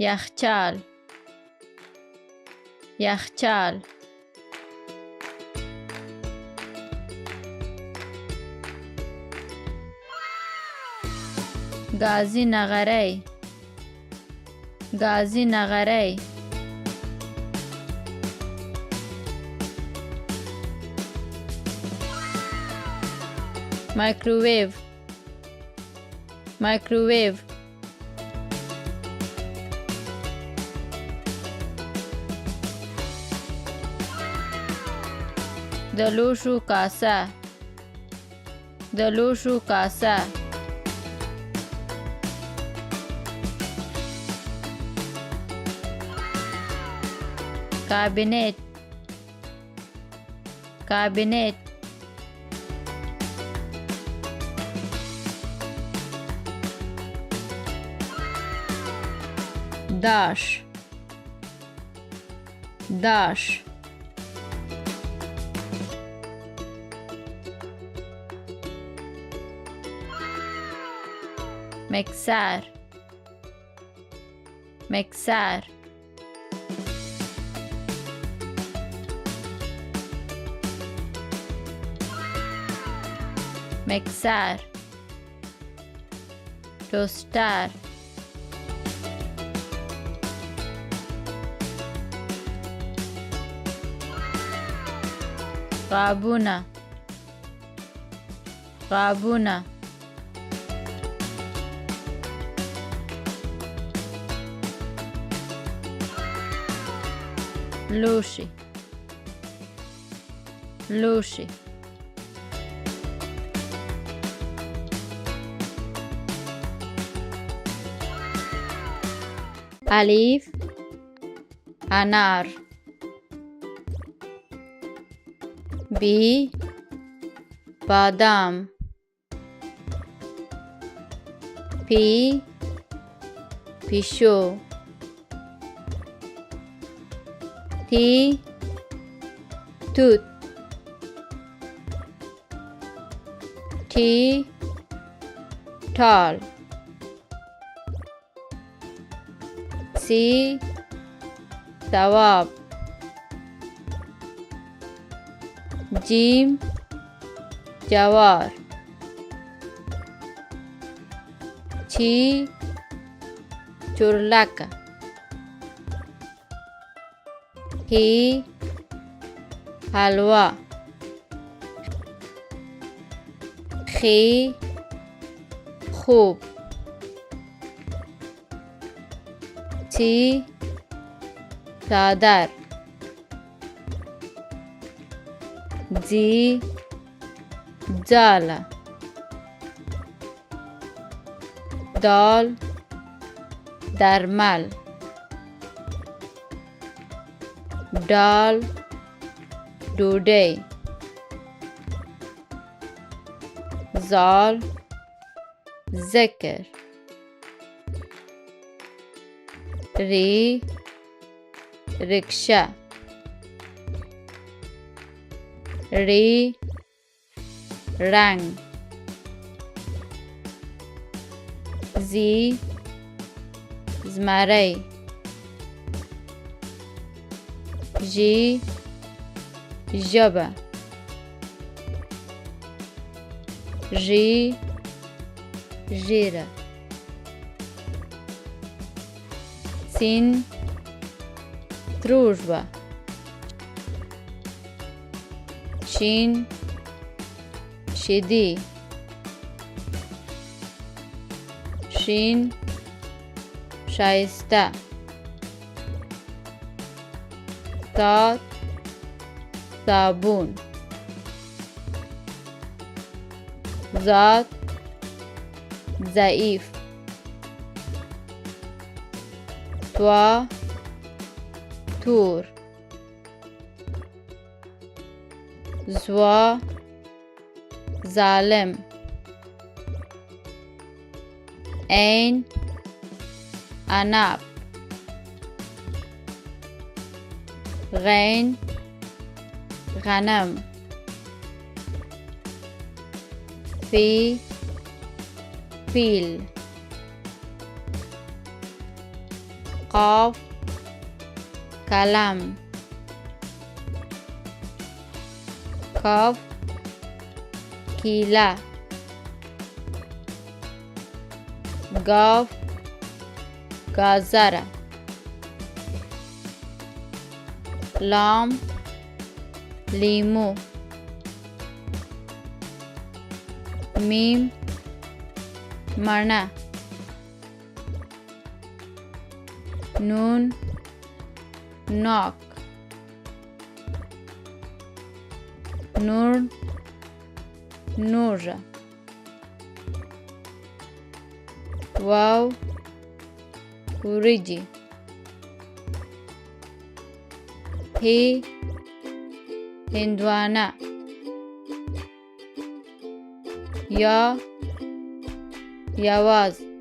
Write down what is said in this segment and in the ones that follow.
یخچال یخچال گازی نغری گازی نغری مایکروویو مایکروویو د لوښو کاسه د لوښو کاسه کابینت کابینت داش داش مکسر مکسر مکسر توستر قابونه قابونه لوشی لوشی الف انار بی بادام پی پیشو تی توت تی تال سی ثواب جیم جوار چی چورلک هی حلوا خی خوب چی چادر جی جالا دال درمل دال ډوډۍ زال ذکر ری رکشا ری رنگ زی زمری ژی ژبه ژی ژیره سین дружба شین شیدی شین شایسته صاد صابون ذات ضعیف طوا تور زوا ظالم عین عنب غین غنم فی فیل قاف قلم کاف کیله گاف گازره لام لیمو میم مڼه نون ناک نور نور واو وریجی هی هندوانه یا یواز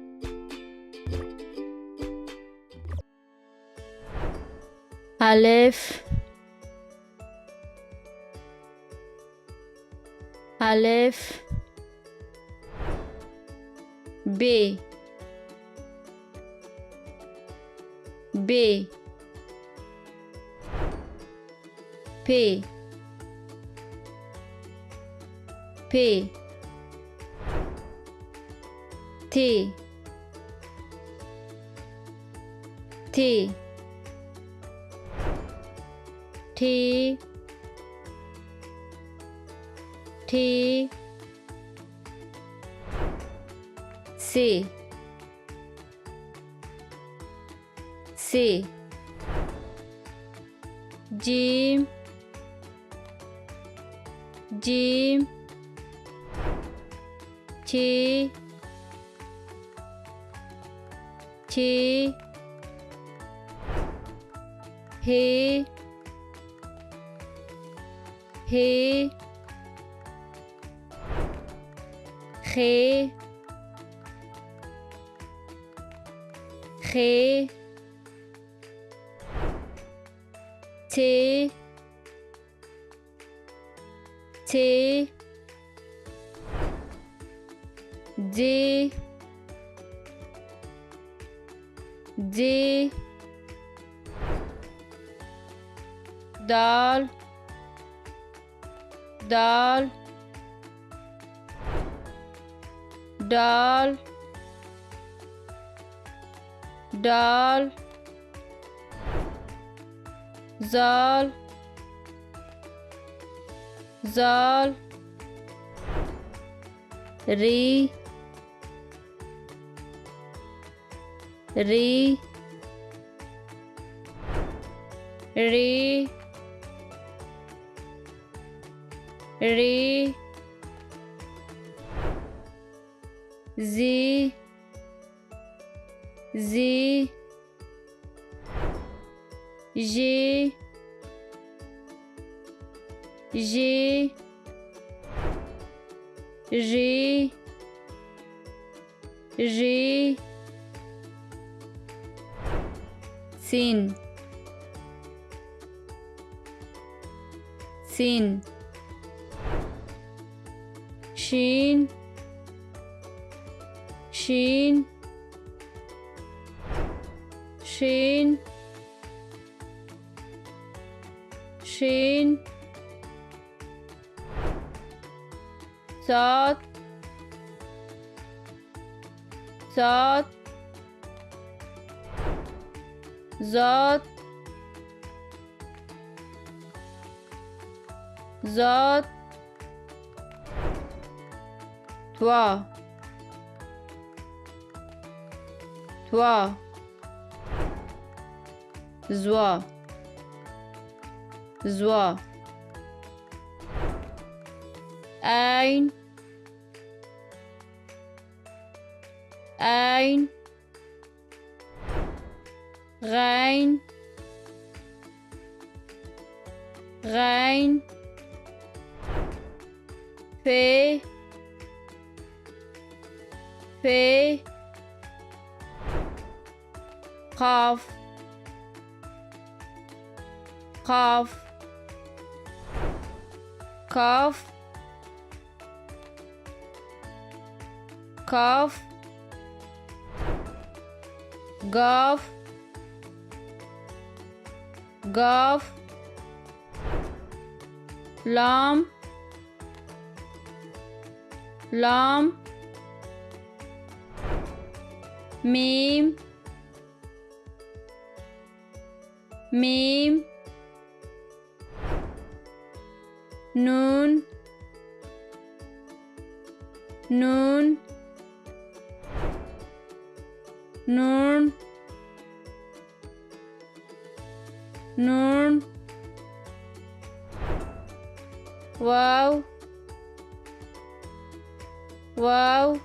الف الف ب ب پ پ ت ت ठी ठी से जीम जीम छी छी हे हे खे खे थे थे जे जे दाल दाल दाल दाल जाल जाल री री री री जी जी जी जी जी जी sin sin shin shin shin shin सात सात ज़ात ज़ात त्वा त्वा ज़्वा ज़्वा ऐन ऐन غين غين في في قاف قاف كاف كاف قاف قاف لام لام ميم ميم نون نون نون نون واو واو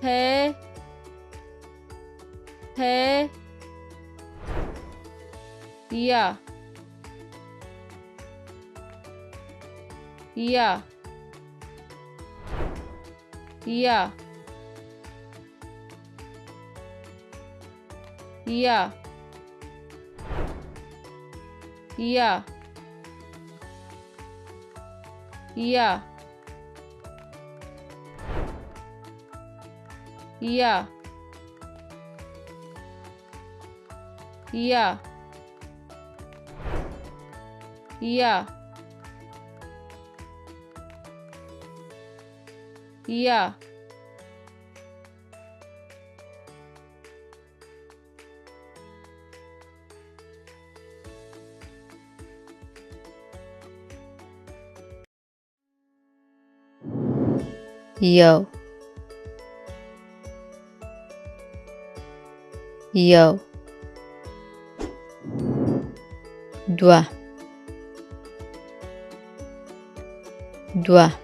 है या या या या या या या या या या Yo, yo, doigt, doigt,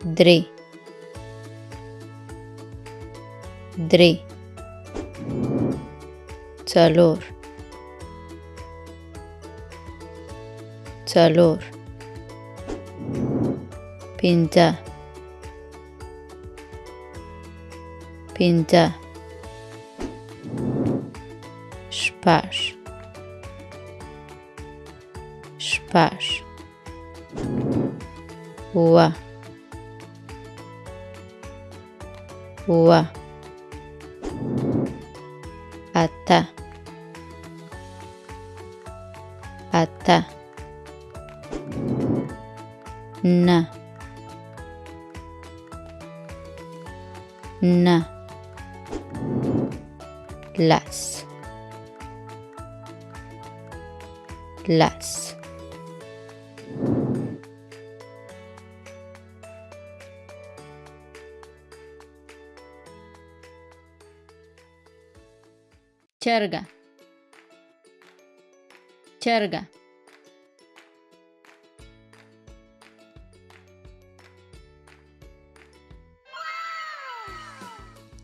dré, dré, څلور څلور پنځه پنځه شپږ شپږ اووه اووه اته اته نه نه لس لس چرګه چرګه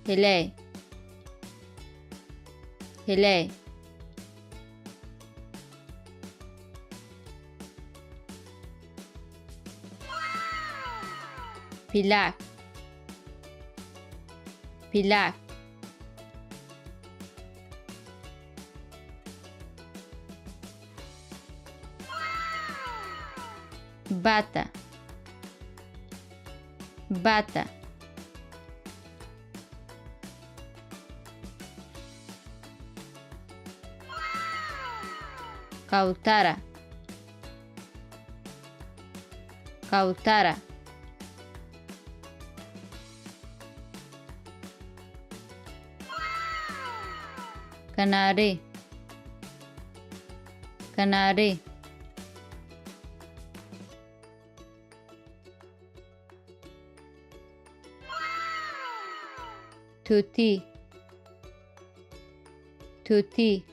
هیلۍ هیلۍ پیلک پیلک bata bata کوتره کوتره کناری کناری توتی توتی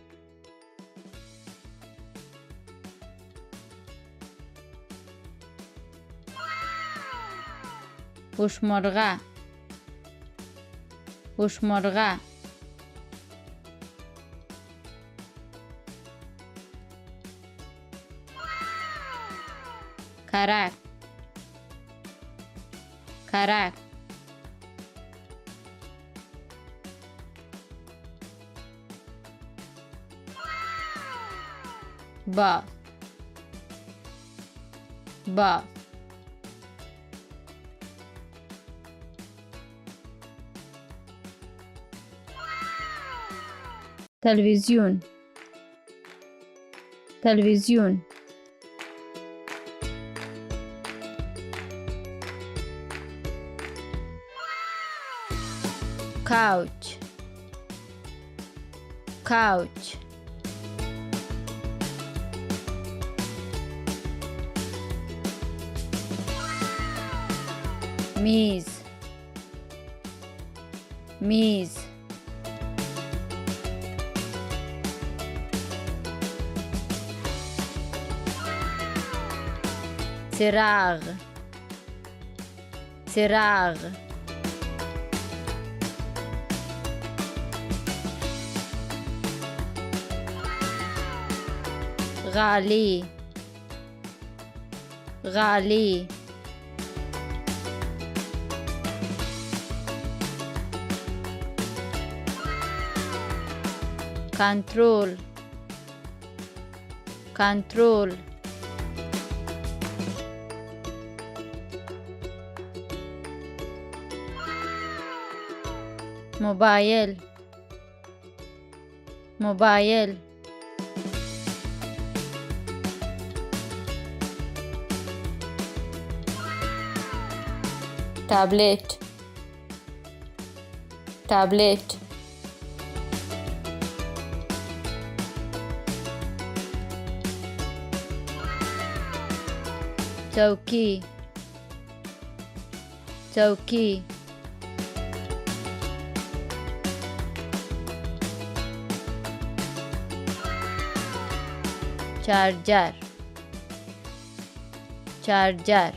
هوشمرغه هوشمرغه کرک کرک باز باز تلویزیون تلویزیون couch couch میز میز چراغ چراغ غالی غالی کنترل کنترل موبایل موبایل تابلت تابلت چوکی چوکی چارجر چارجر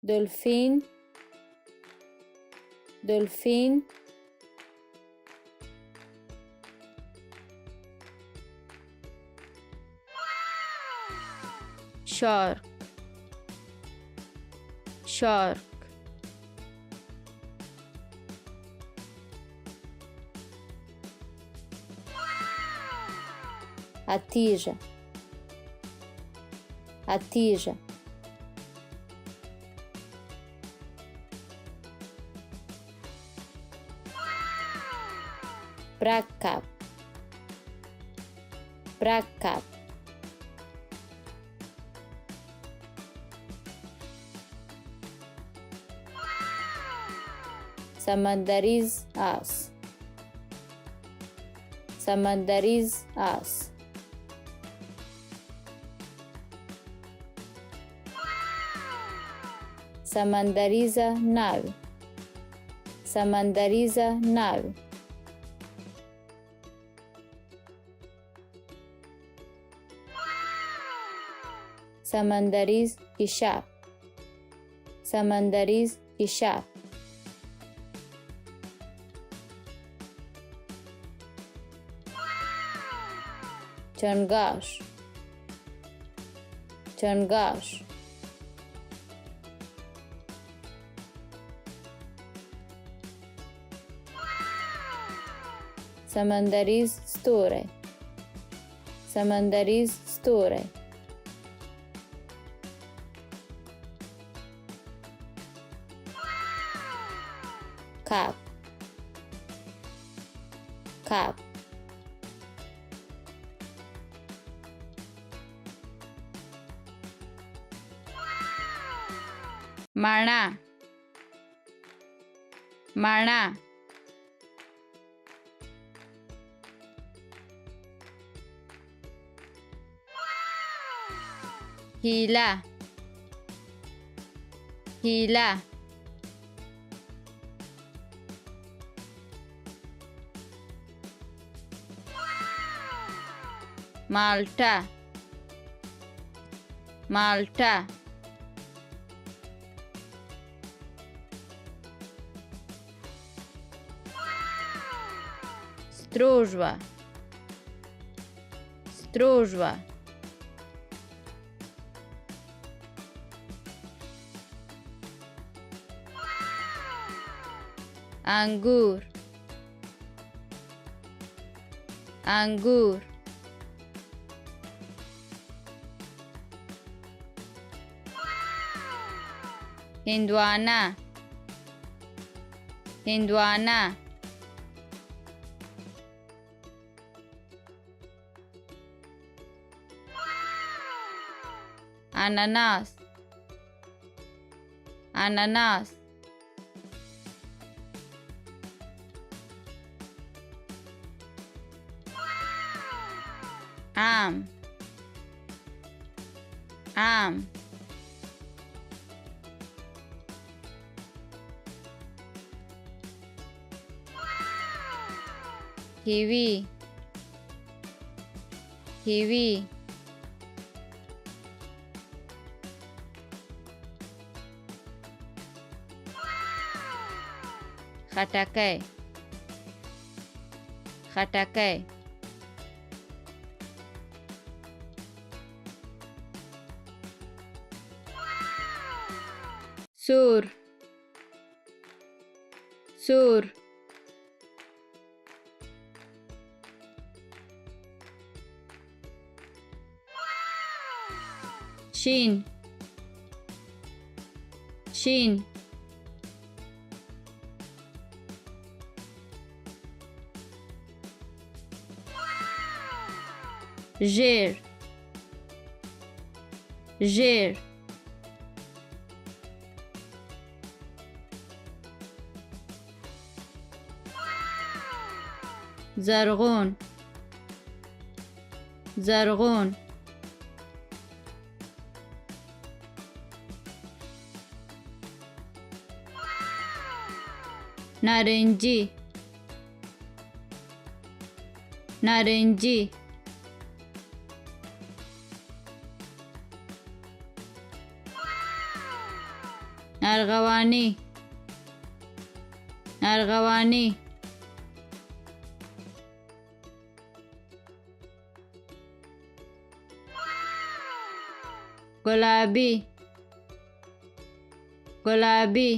دلفین دلفین شارک شارک حتیجه حتیجه مرکب مرکب سمندریز آس سمندریز آس سمندریزه ناو سمندریزه ناو سمندریز کشاف سمندریز کشاف چنگاش چنگاش سمندریز ستوره سمندریز ستوره کاپ کاپ مڼه مڼه هیله هیله مالټه مالټه стражва стражва انگور انگور हिंदवाना हिंदवाना अनानास अनानास आम आम कीवी कीवी खटाकै खटाकै सूर सूर शीन शीन जेर जेर زرغون زرغون नारंगी नारंगी नारगवानी नारगवानी गुलाबी गुलाबी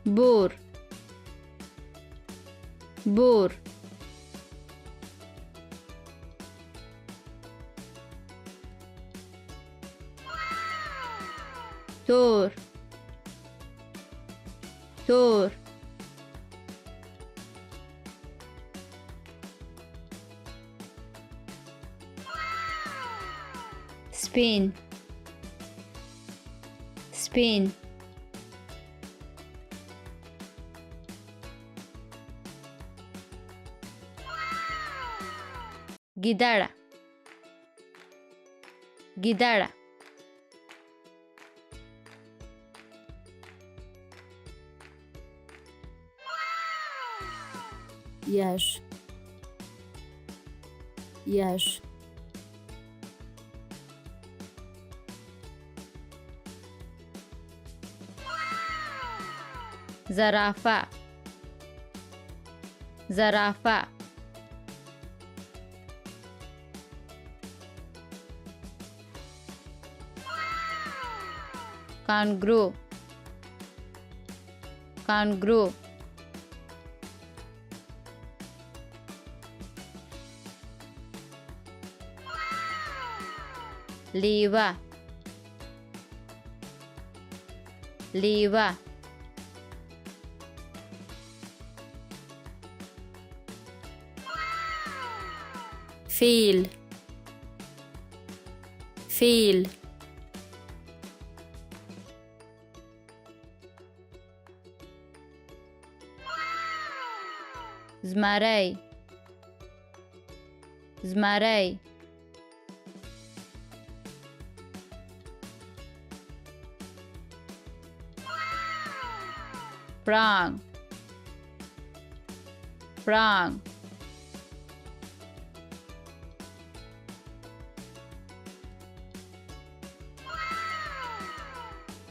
बोर बोर तोर तोर Spain Spain गिदाड़ा गिदाड़ा Yash Yash ज़राफ़ा ज़राफ़ा कांगरू कांगरू लीवा लीवा feel feel زمري زمري prong prong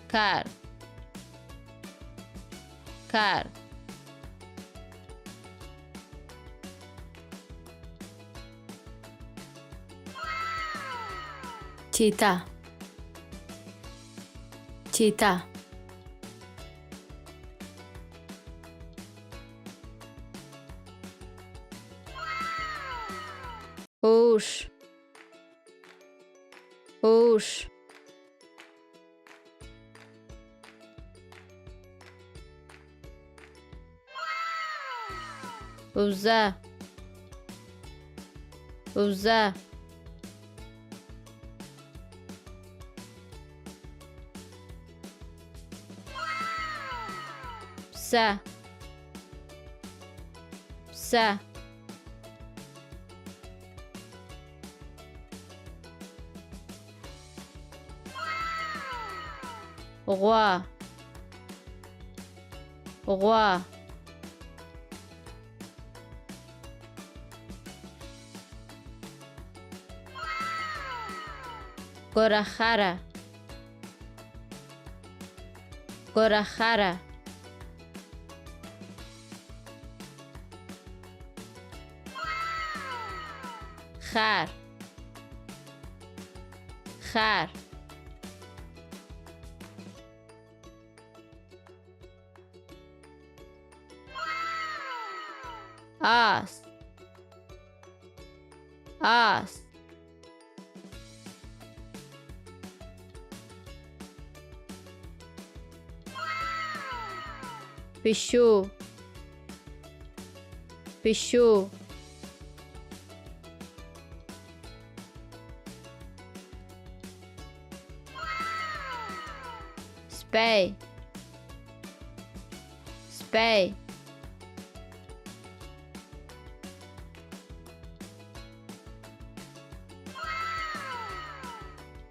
car car चीता चीता اوش اوش اوزه اوزه پسه پسه غوا غوا گرخره گرخره خر خر آس آس پیشو پیشو سپی سپی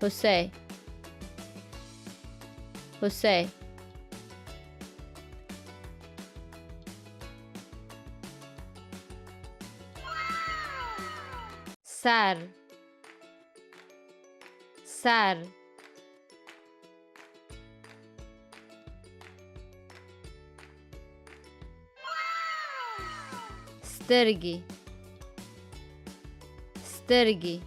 حسی حسی سر سر سترګې سترګې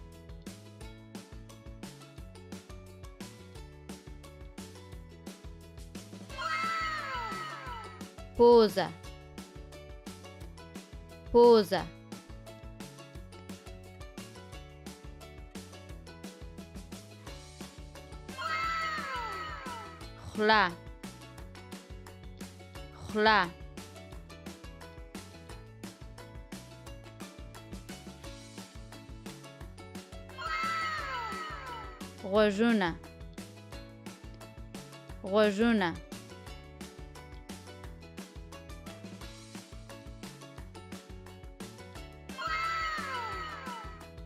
پوزه پوزه خوله خوله غوږونه غوږونه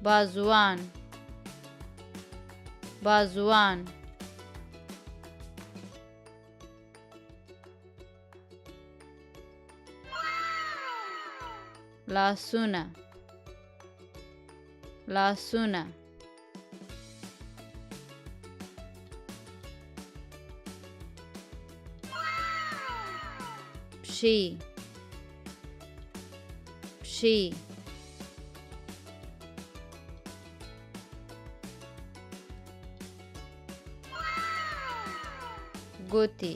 بازوان بازوان لاسونه لاسونه پشی پشی ګوتې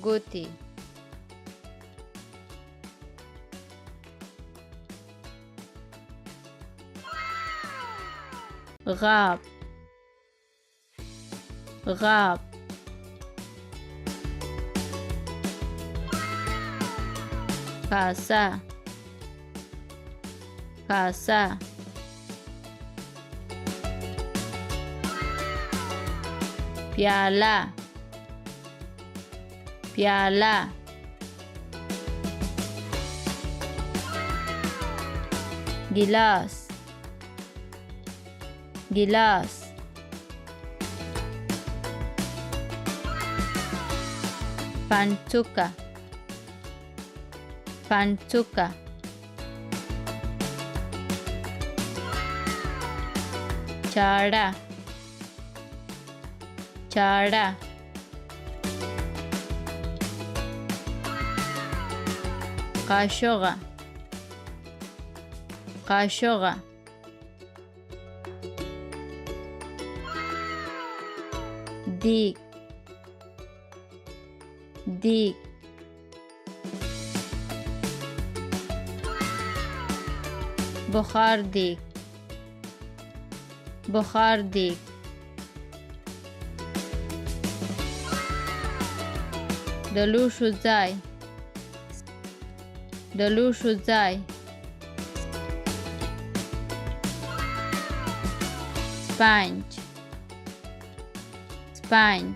ګوتې غاب غاب کاسه کاسه پیاله پیاله ګیلاس ګیلاس پنچوکه پنچوکه چاړه چاړه قاشوغه قاشوغه دیگ دیگ بخاردیک بخاردیک دلوشو زای دلوشو زای سپنج سپنج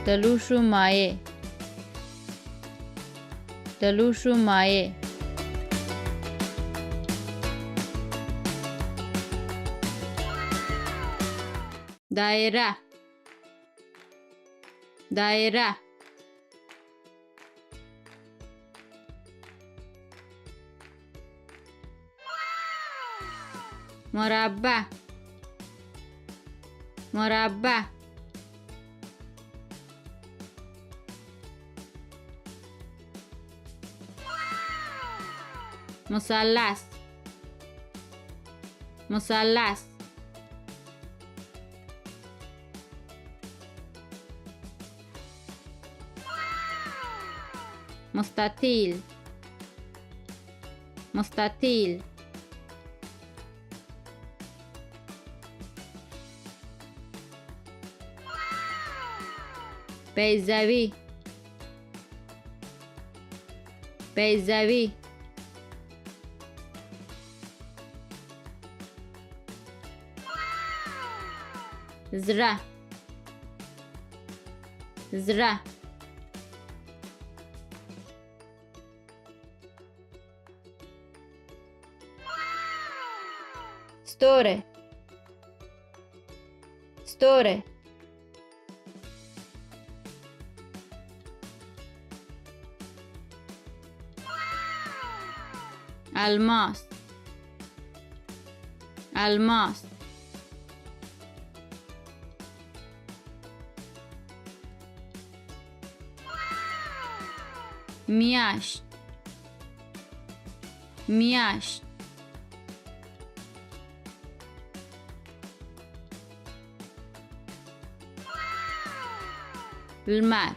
دلوشو مایه دلوشو مایه دایره دایره مربع مربع مثلث مثلث مستطیل مستطیل بیضوی بیضوی ذره ذره ستوره ستوره الماس الماس میاشت میاشت المر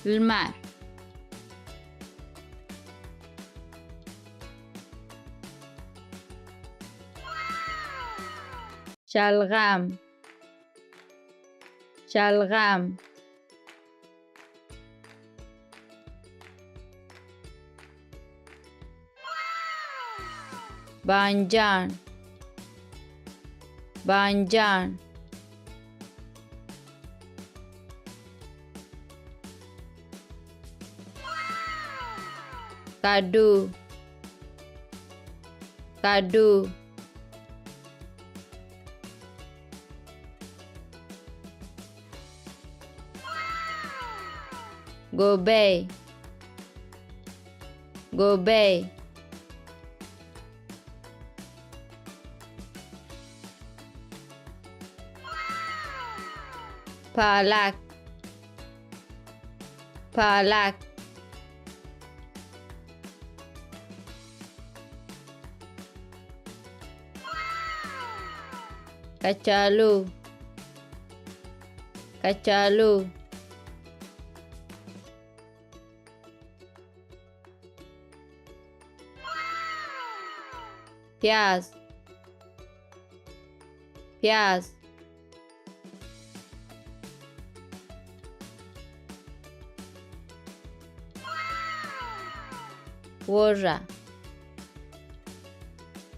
المر شلغم شلغم بانجان بانجان کدو کدو گوبی گوبی پالک پالک کچالو کچالو پیاز پیاز ورا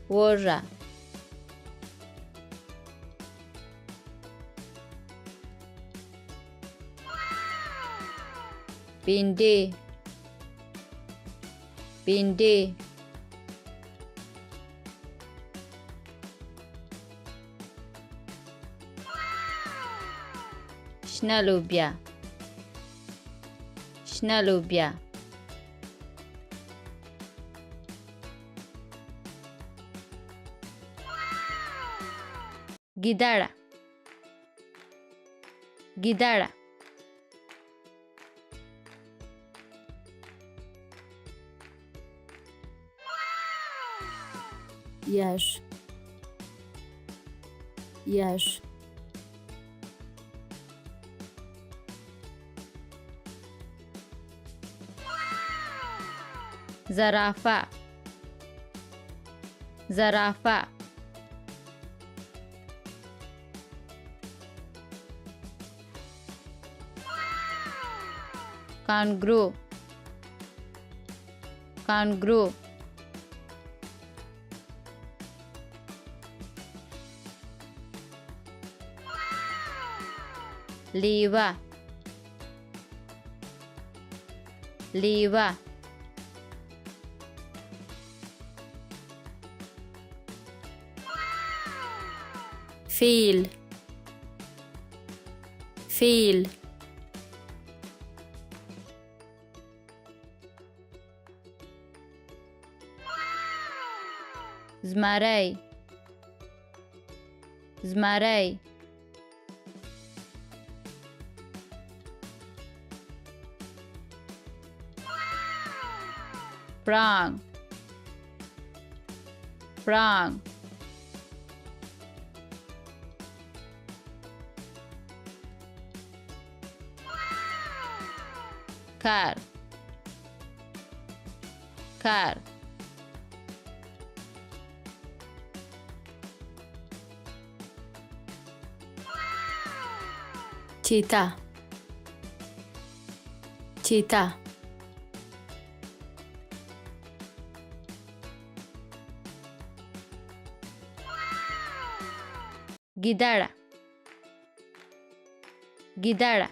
ورا بینده بینده شنه لوبیا شنه لوبیا گیدړه گیدړه يش يش zarafa, zarafa, kangaroo, kangaroo, lever, lever, fil, fil, زمري، زمري، prank, prank, car, car, cheetah, cheetah, गिदड़, गिदड़,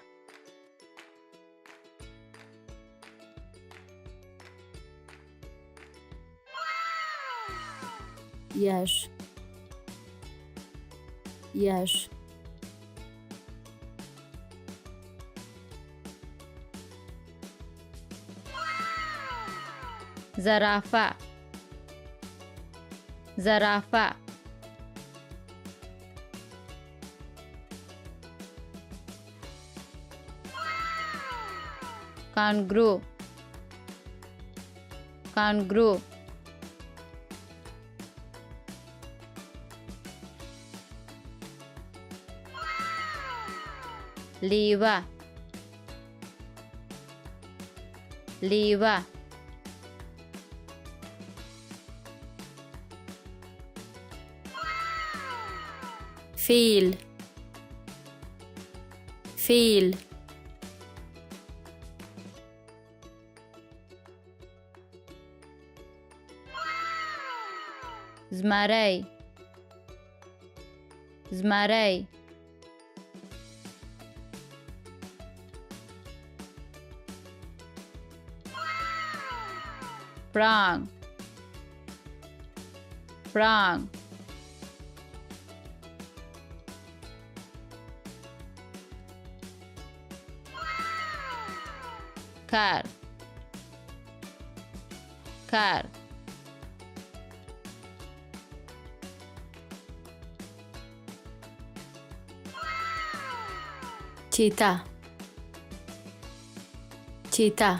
yaş, yaş, zarafa, zarafa, kangaroo, kangaroo, lever, lever, fil, fil, زمري، زمري، prank, prank, car, car, cheetah, cheetah,